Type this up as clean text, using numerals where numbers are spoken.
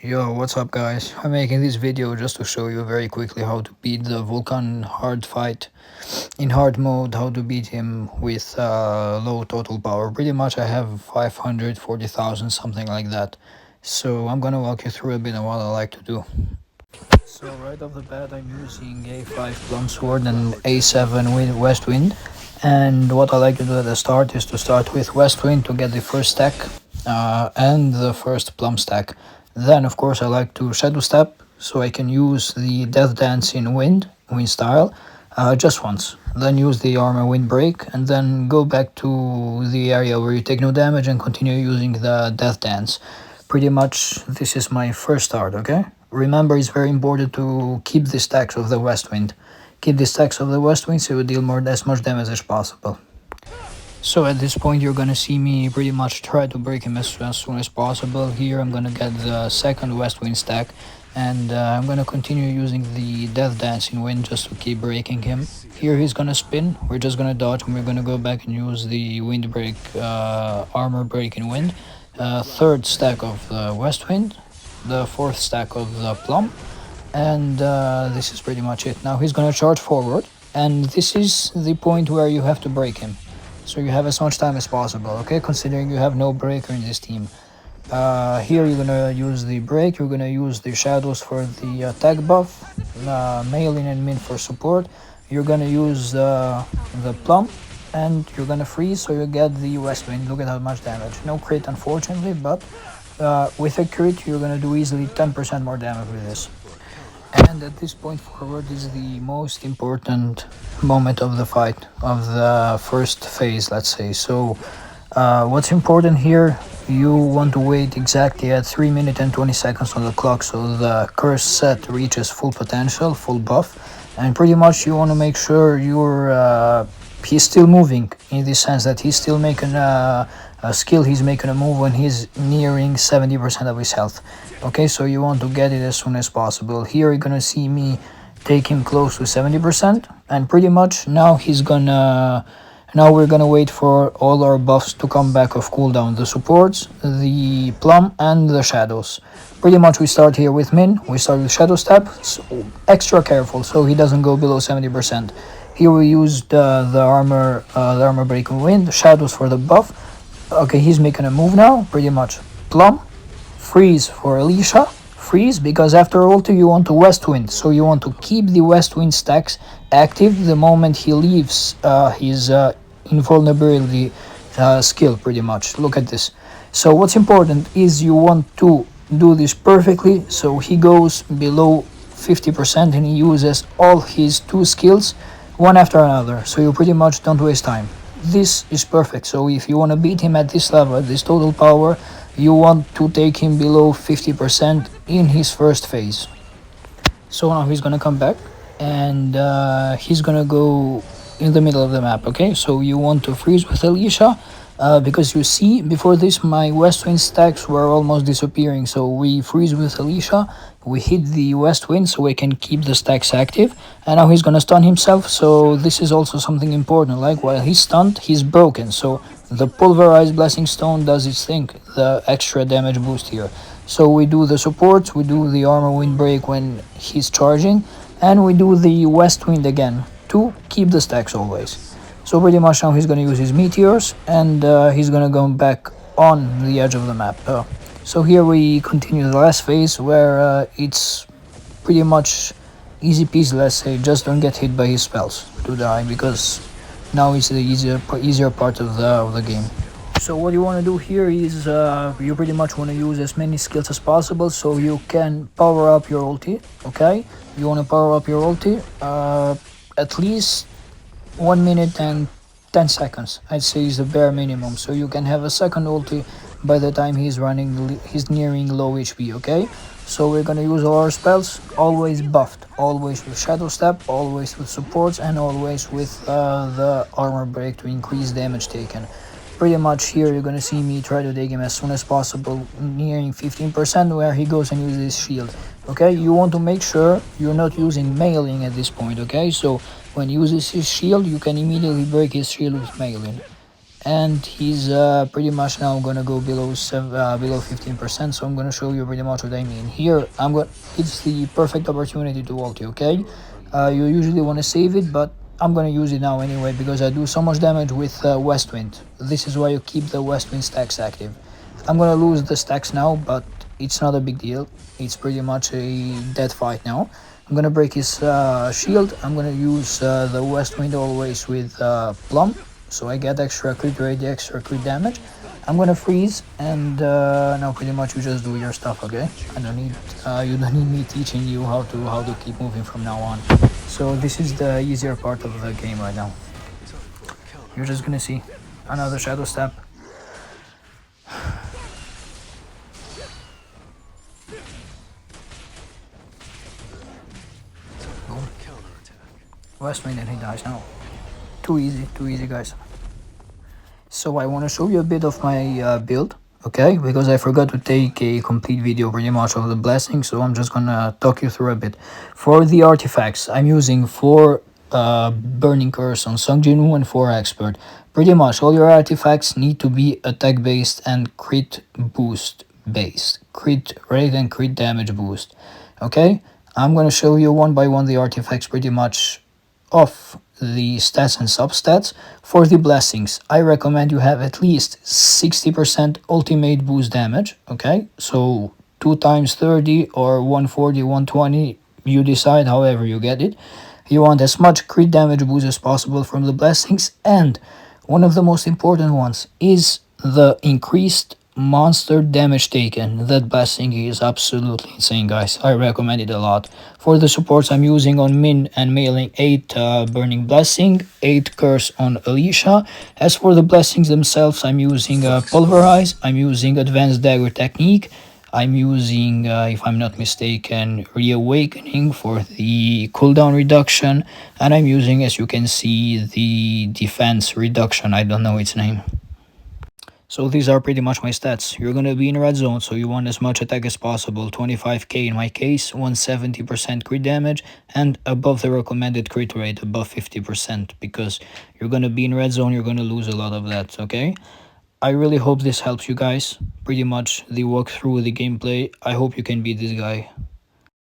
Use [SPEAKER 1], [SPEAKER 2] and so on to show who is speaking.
[SPEAKER 1] Yo, what's up guys? I'm making this video just to show you very quickly how to beat the Vulcan hard fight in hard mode, how to beat him with low total power. Pretty much I have 540,000, something like that. So I'm gonna walk you through a bit of what I like to do. So right off the bat I'm using A5 Plum Sword and A7 with West Wind. And what I like to do at the start is to start with West Wind to get the first stack and the first Plum stack. Then of course I like to Shadow Step so I can use the Death Dance in Wind style just once. Then use the Armor Wind Break and then go back to the area where you take no damage and continue using the Death Dance. Pretty much this is my first start, okay? Remember, it's very important to keep the stacks of the West Wind. Keep the stacks of the West Wind so you deal as much damage as possible. So at this point you're gonna see me pretty much try to break him as soon as possible. Here I'm gonna get the second West Wind stack and I'm gonna continue using the Death Dance in Wind just to keep breaking him. Here he's gonna spin, we're just gonna dodge and we're gonna go back and use the Wind Break, Armor Break in Wind. Third stack of the West Wind, the fourth stack of the Plum, and this is pretty much it. Now he's gonna charge forward and this is the point where you have to break him. So you have as much time as possible, okay? Considering you have no breaker in this team. Here you're gonna use the break, you're gonna use the shadows for the attack buff, Meilin and Min for support. You're gonna use the Plum and you're gonna freeze so you get the West Wind. Look at how much damage. No crit unfortunately, but with a crit you're gonna do easily 10% more damage with this. And at this point forward is the most important moment of the fight, of the first phase, let's say. So what's important here, you want to wait exactly at 3 minutes and 20 seconds on the clock so the curse set reaches full potential, full buff, and pretty much you want to make sure he's still moving, in the sense that he's still making a skill, he's making a move when he's nearing 70% of his health. Okay, so you want to get it as soon as possible. Here you're gonna see me take him close to 70%, and pretty much now we're gonna wait for all our buffs to come back off cooldown, the supports, the Plum and the shadows. Pretty much we start here with Min, we start with Shadow Step, so extra careful so he doesn't go below 70%. Here we used the armor break and wind, shadows for the buff. Okay, he's making a move now, pretty much. Plum, freeze for Alicia, freeze because after ulti you want to West Wind, so you want to keep the West Wind stacks active the moment he leaves his invulnerability skill, pretty much. Look at this. So what's important is you want to do this perfectly so he goes below 50% and he uses all his two skills one after another, so you pretty much don't waste time. This is perfect, so if you want to beat him at this level, at this total power, you want to take him below 50% in his first phase. So now he's gonna come back and he's gonna go in the middle of the map, okay? So you want to freeze with Alicia because you see before this my West Wind stacks were almost disappearing, so we freeze with Alicia, we hit the West Wind so we can keep the stacks active, and now he's gonna stun himself. So this is also something important, like while he's stunned he's broken, so the Pulverize Blessing Stone does its thing, the extra damage boost here. So we do the supports, we do the Armor Wind Break when he's charging, and we do the West Wind again to keep the stacks always. So pretty much now he's gonna use his meteors and he's gonna go back on the edge of the map. So here we continue the last phase where it's pretty much easy peasy, let's say. Just don't get hit by his spells to die, because now it's the easier part of the game. So what you want to do here is you pretty much want to use as many skills as possible so you can power up your ulti, okay? You want to power up your ulti at least 1 minute and 10 seconds, I'd say, is the bare minimum, so you can have a second ulti by the time he's nearing low HP, okay? So we're gonna use all our spells, always buffed, always with Shadow Step, always with supports, and always with the armor break to increase damage taken. Pretty much here you're gonna see me try to take him as soon as possible, nearing 15%, where he goes and uses his shield. Okay, you want to make sure you're not using Meilin at this point, okay? So when he uses his shield, you can immediately break his shield with Meilin. and he's pretty much now gonna go below 15%. So I'm gonna show you pretty much what I mean here. It's the perfect opportunity to ulti, okay? You usually want to save it, but I'm gonna use it now anyway because I do so much damage with West Wind. This is why you keep the West Wind stacks active. I'm gonna lose the stacks now, but it's not a big deal. It's pretty much a dead fight now. I'm gonna break his shield. I'm gonna use the West Wind always with Plum, so I get extra crit rate, extra crit damage. I'm gonna freeze, and now pretty much you just do your stuff, okay? I don't need you don't need me teaching you how to keep moving from now on. So this is the easier part of the game right now. You're just gonna see another shadow step. West Wind and he dies now. Too easy guys. So I want to show you a bit of my build, okay? Because I forgot to take a complete video pretty much of the blessing, so I'm just gonna talk you through a bit. For the artifacts, I'm using 4 Burning Curse on Sung Jinwoo and 4 Expert. Pretty much all your artifacts need to be attack based and crit boost based. Crit rate and crit damage boost, okay? I'm gonna show you one by one the artifacts pretty much of the stats and substats. For the blessings, I recommend you have at least 60% ultimate boost damage, okay? So 2 times 30 or 140, 120, you decide however you get it. You want as much crit damage boost as possible from the blessings, and one of the most important ones is the increased monster damage taken. That blessing is absolutely insane, guys. I recommend it a lot. For the supports, I'm using on Min and Meilin 8 Burning Blessing, 8 Curse on Alicia. As for the blessings themselves, I'm using Pulverize, I'm using Advanced Dagger Technique, I'm using, if I'm not mistaken, Reawakening for the cooldown reduction, and I'm using, as you can see, the defense reduction. I don't know its name. So these are pretty much my stats. You're gonna be in red zone, so you want as much attack as possible. 25k in my case, 170% crit damage, and above the recommended crit rate, above 50%, because you're gonna be in red zone, you're gonna lose a lot of that, okay? I really hope this helps you guys. Pretty much the walkthrough, the gameplay. I hope you can beat this guy.